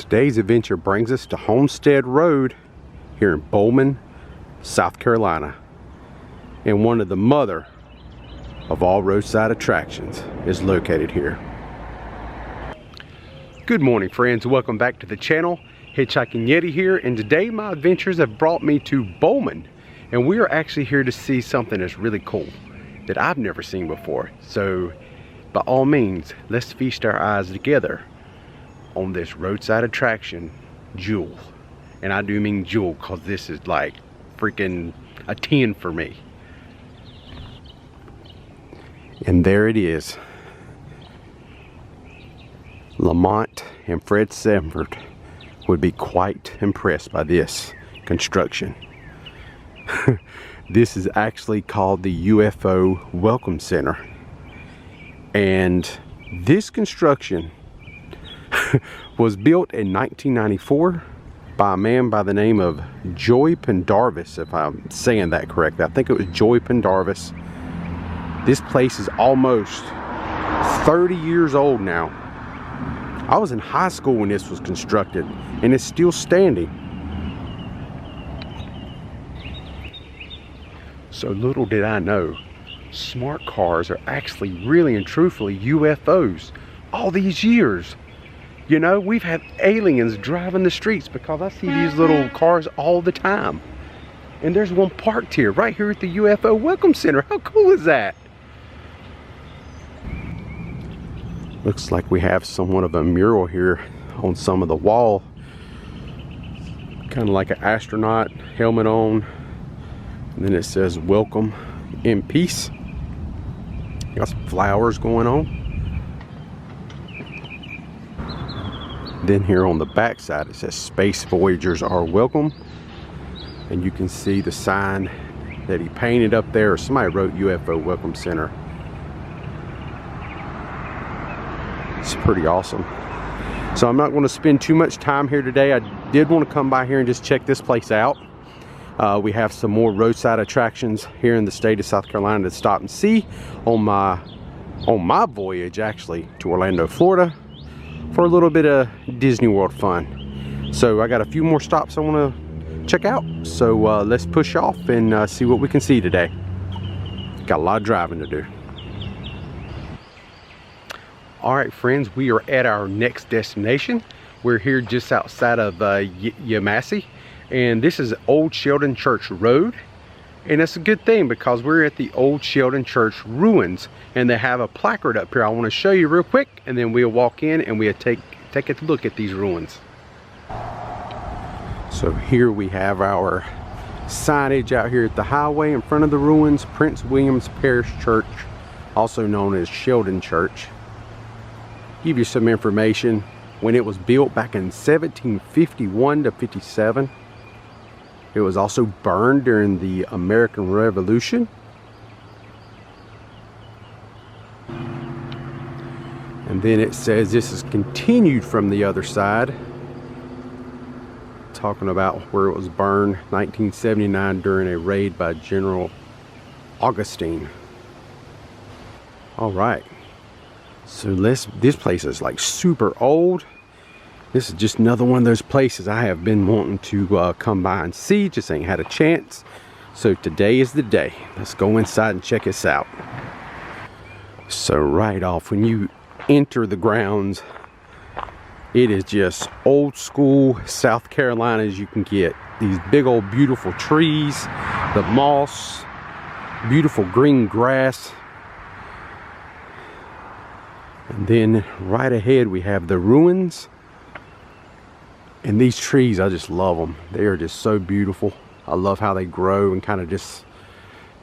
Today's adventure brings us to Homestead Road here in Bowman, South Carolina. And one of the mother of all roadside attractions is located here. Good morning, friends. Welcome back to the channel. Hitchhiking Yeti here, and today my adventures have brought me to Bowman, and we are actually here to see something that's really cool that I've never seen before. So by all means, let's feast our eyes together on this roadside attraction jewel. And I do mean jewel because this is like freaking a 10 for me. And there it is. Lamont and Fred Sanford would be quite impressed by this construction. This is actually called the UFO Welcome Center. And this construction was built in 1994 by a man by the name of Joy Pendarvis, if I'm saying that correctly. I think it was Joy Pendarvis. This place is almost 30 years old now. I was in high school when this was constructed, and it's still standing. So little did I know, smart cars are actually really and truthfully UFOs all these years. You know, we've had aliens driving the streets because I see these little cars all the time. And there's one parked here, right here at the UFO Welcome Center. How cool is that? Looks like we have somewhat of a mural here on some of the wall. Kind of like an astronaut helmet on. And then it says, "Welcome in peace." Got some flowers going on. Then here on the back side it says, "Space Voyagers are welcome." And you can see the sign that he painted up there. Somebody wrote UFO Welcome Center. It's pretty awesome. So I'm not going to spend too much time here today. I did want to come by here and just check this place out. We have some more roadside attractions here in the state of South Carolina to stop and see on my voyage actually to Orlando, Florida, for a little bit of Disney World fun. So I got a few more stops I want to check out. So let's push off and see what we can see today. Got a lot of driving to do. Alright friends, we are at our next destination. We're here just outside of Yamasee, and this is Old Sheldon Church Road. And it's a good thing because we're at the Old Sheldon Church ruins, and they have a placard up here I want to show you real quick, and then we'll walk in and we'll take a look at these ruins. So here we have our signage out here at the highway in front of the ruins. Prince William's Parish Church, also known as Sheldon Church. Give you some information. When it was built back in 1751 to 57, it was also burned during the American Revolution. And then it says this is continued from the other side, talking about where it was burned 1979 during a raid by General Augustine. All right. So this place is like super old. This is just another one of those places I have been wanting to come by and see, just ain't had a chance. So today is the day. Let's go inside and check this out. So right off when you enter the grounds, it is just old school South Carolina as you can get. These big old beautiful trees, the moss, beautiful green grass. And then right ahead we have the ruins. And these trees, I just love them. They are just so beautiful. I love how they grow and kind of just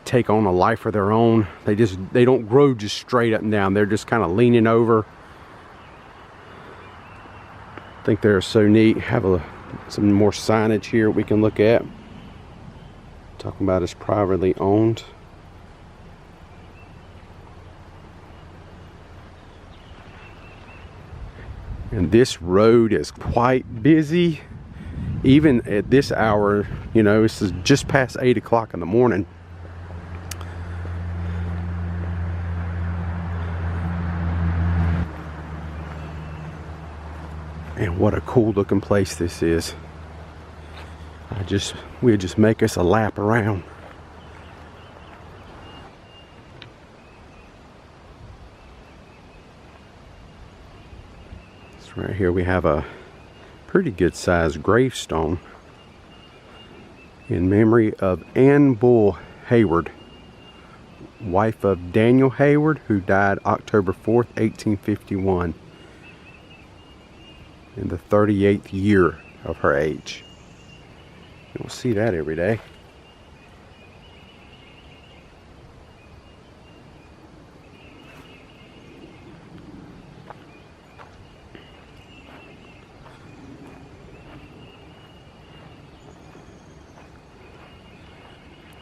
take on a life of their own. They don't grow just straight up and down. They're just kind of leaning over. I think they're so neat. Have some more signage here we can look at. Talking about it's privately owned. And this road is quite busy, even at this hour. You know, this is just past 8 o'clock in the morning. And what a cool looking place this is. We'll just make us a lap around. So right here we have a pretty good sized gravestone in memory of Ann Bull Hayward, wife of Daniel Hayward, who died October 4th, 1851, in the 38th year of her age. You don't see that every day.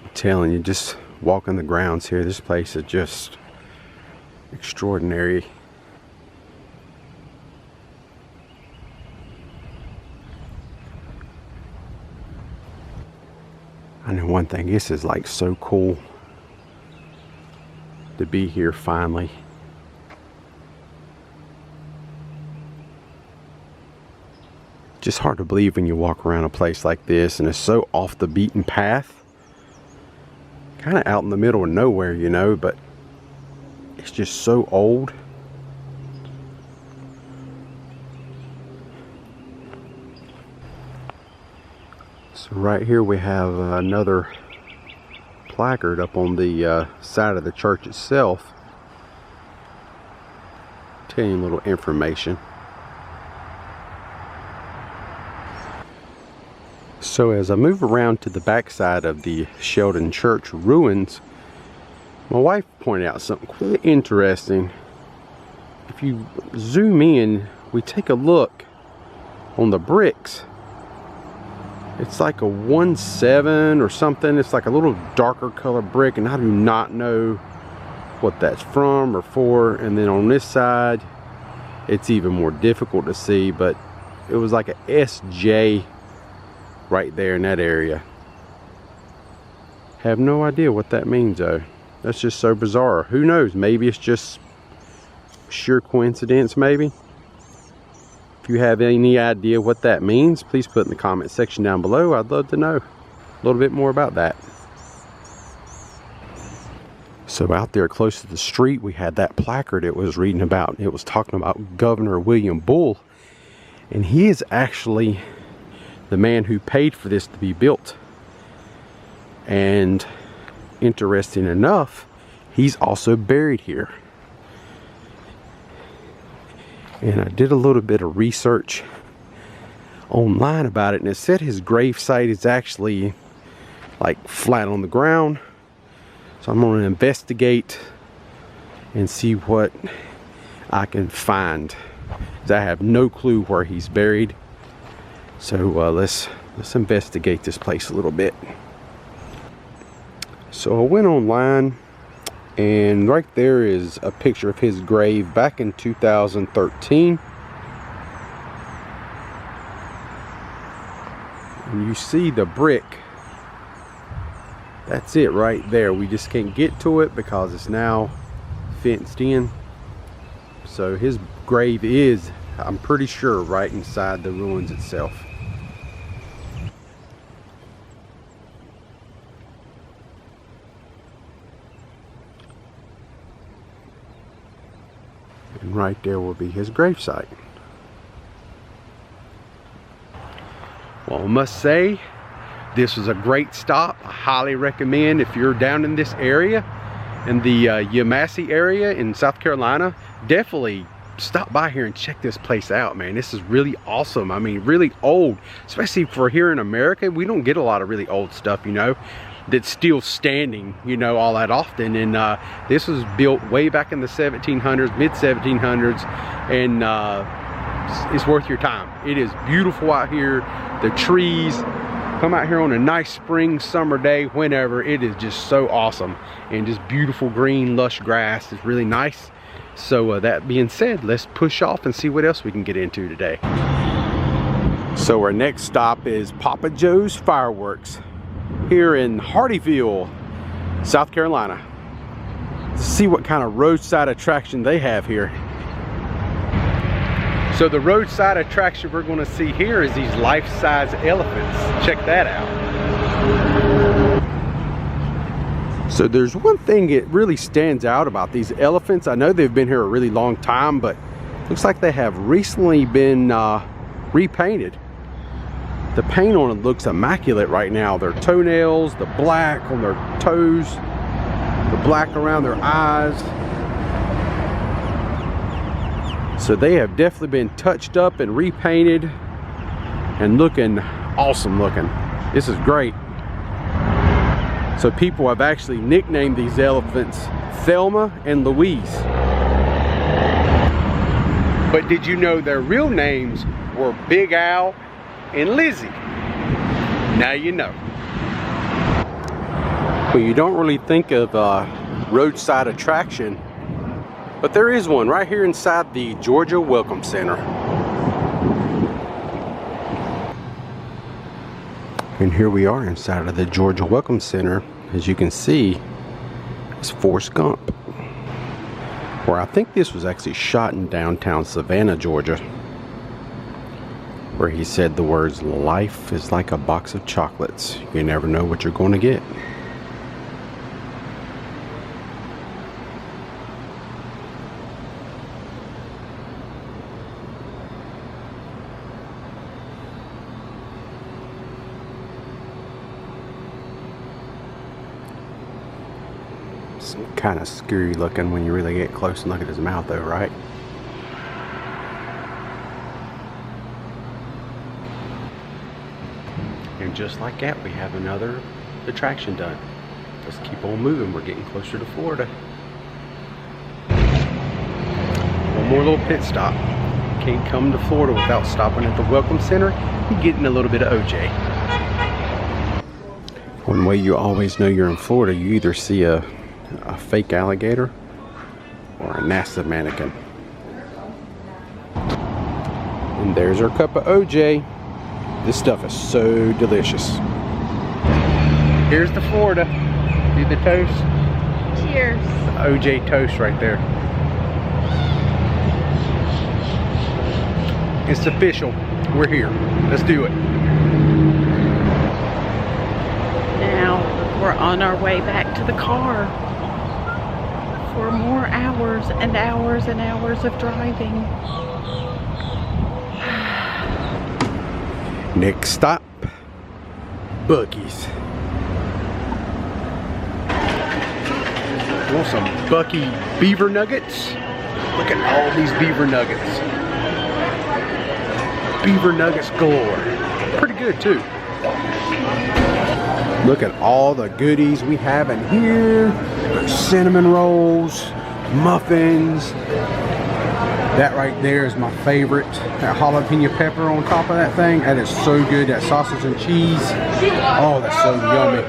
I'm telling you, just walking the grounds here, this place is just extraordinary. I know one thing, this is like so cool to be here finally. Just hard to believe when you walk around a place like this and it's so off the beaten path. Kind of out in the middle of nowhere, you know, but it's just so old. So right here we have another placard up on the side of the church itself. Telling you a little information. So as I move around to the backside of the Sheldon Church ruins, my wife pointed out something quite interesting. If you zoom in, we take a look on the bricks. It's like a 1-7 or something. It's like a little darker color brick, and I do not know what that's from or for. And then on this side, it's even more difficult to see, but it was like a SJ right there in that area. Have no idea what that means though. That's just so bizarre. Who knows? Maybe it's just sheer coincidence, maybe. If you have any idea what that means, please put in the comment section down below. I'd love to know a little bit more about that. So out there close to the street, we had that placard it was reading about. It was talking about Governor William Bull, and he is actually the man who paid for this to be built. And interesting enough, he's also buried here. And I did a little bit of research online about it, and it said his grave site is actually like flat on the ground. So I'm going to investigate and see what I can find, because I have no clue where he's buried. So let's investigate this place a little bit. So I went online, and right there is a picture of his grave back in 2013. And you see the brick. That's it right there. We just can't get to it because it's now fenced in. So his grave is, I'm pretty sure, right inside the ruins itself. And right there will be his gravesite. Well, I must say, this was a great stop. I highly recommend, if you're down in this area, in the Yemassee area in South Carolina, definitely stop by here and check this place out, man. This is really awesome. I mean, really old, especially for here in America. We don't get a lot of really old stuff, you know, that's still standing, you know, all that often. And this was built way back in the 1700s, mid 1700s, and it's worth your time. It is beautiful out here. The trees, come out here on a nice spring, summer day, whenever, it is just so awesome. And just beautiful green, lush grass. It's really nice. So that being said, let's push off and see what else we can get into today. So our next stop is Papa Joe's Fireworks here in Hardyville, South Carolina. Let's see what kind of roadside attraction they have here. So the roadside attraction we're going to see here is these life-size elephants. Check that out. So there's one thing that really stands out about these elephants. I know they've been here a really long time, but looks like they have recently been repainted. The paint on it looks immaculate right now. Their toenails, the black on their toes, the black around their eyes. So they have definitely been touched up and repainted and looking awesome looking. This is great. So people have actually nicknamed these elephants Thelma and Louise. But did you know their real names were Big Al and Lizzie? Now you know. Well, you don't really think of roadside attraction, but there is one right here inside the Georgia Welcome Center. And here we are inside of the Georgia Welcome Center. As you can see, it's Forrest Gump. Where I think this was actually shot in downtown Savannah, Georgia. Where he said the words, "Life is like a box of chocolates. You never know what you're going to get." It's kind of scary looking when you really get close and look at his mouth though, right? And just like that, we have another attraction done. Let's keep on moving. We're getting closer to Florida. One more little pit stop. Can't come to Florida without stopping at the Welcome Center and getting a little bit of OJ. One way you always know you're in Florida, you either see a fake alligator or a NASA mannequin. And there's our cup of OJ. This stuff is so delicious. Here's the Florida. Do the toast. Cheers. The OJ toast right there. It's official. We're here. Let's do it. Now we're on our way back to the car for more hours and hours and hours of driving. Next stop, Buc-ees. Want some Buc-ee beaver nuggets? Look at all these beaver nuggets. Beaver nuggets galore. Pretty good too. Look at all the goodies we have in here. There's cinnamon rolls, muffins. That right there is my favorite. That jalapeno pepper on top of that thing. That is so good. That sausage and cheese. Oh, that's so yummy.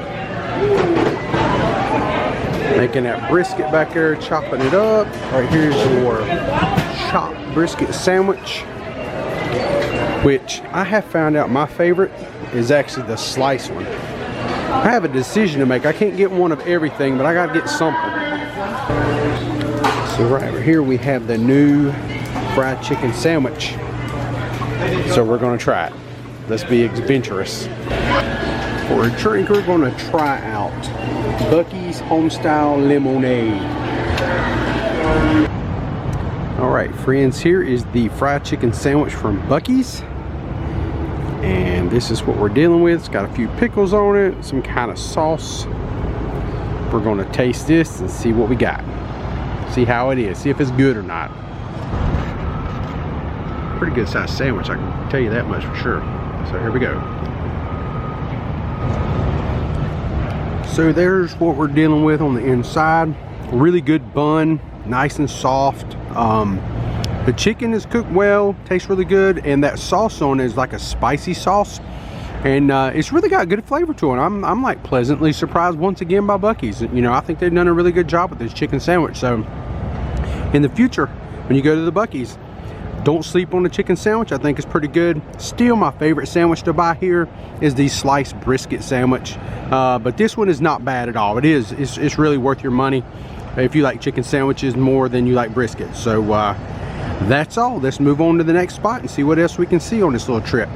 Making that brisket back there, chopping it up. Right here's your chopped brisket sandwich. Which I have found out my favorite is actually the sliced one. I have a decision to make. I can't get one of everything, but I gotta get something. So right over here we have the new fried chicken sandwich. So we're gonna try it. Let's be adventurous. For a drink, we're gonna try out Buc-ee's Homestyle Lemonade. Alright friends, here is the fried chicken sandwich from Buc-ee's. And this is what we're dealing with. It's got a few pickles on it, some kind of sauce. We're gonna taste this and see what we got. See how it is, see if it's good or not. Pretty good sized sandwich, I can tell you that much for sure. So here we go. So there's what we're dealing with on the inside. Really good bun, nice and soft. The chicken is cooked well, tastes really good, and that sauce on it is like a spicy sauce, and it's really got good flavor to it. I'm like pleasantly surprised once again by Buc-ee's. You know, I think they've done a really good job with this chicken sandwich. So in the future, when you go to the Buc-ee's, don't sleep on the chicken sandwich. I think it's pretty good. Still, my favorite sandwich to buy here is the sliced brisket sandwich, but this one is not bad at all. It's really worth your money if you like chicken sandwiches more than you like brisket. So that's all. Let's move on to the next spot and see what else we can see on this little trip.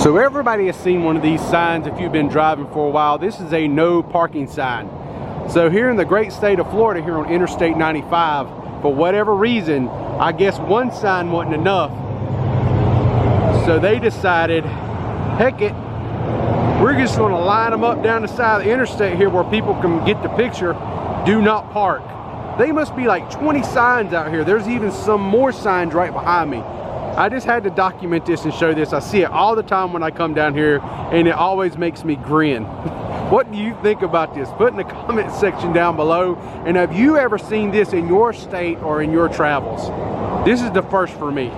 So everybody has seen one of these signs if you've been driving for a while. This is a no parking sign. So here in the great state of Florida, here on Interstate 95, for whatever reason, I guess one sign wasn't enough. So they decided, heck it, we're just gonna line them up down the side of the interstate here where people can get the picture, do not park. They must be like 20 signs out here. There's even some more signs right behind me. I just had to document this and show this. I see it all the time when I come down here, and it always makes me grin. What do you think about this? Put in the comment section down below. And have you ever seen this in your state or in your travels? This is the first for me.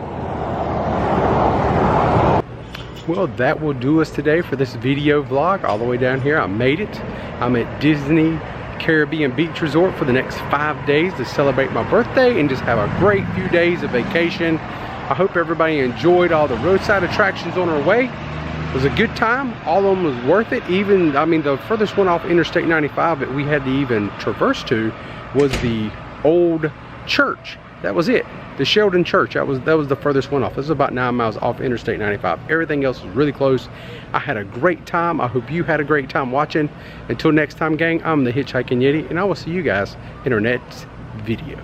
Well, that will do us today for this video vlog. All the way down here, I made it. I'm at Disney Caribbean Beach Resort for the next 5 days to celebrate my birthday and just have a great few days of vacation. I hope everybody enjoyed all the roadside attractions on our way. It was a good time. All of them was worth it. Even, I mean, the furthest one off Interstate 95 that we had to even traverse to was the old church. That was it. The Sheldon Church. That was the furthest one off. This is about 9 miles off Interstate 95. Everything else was really close. I had a great time. I hope you had a great time watching. Until next time, gang, I'm the Hitchhiking Yeti, and I will see you guys in our next video.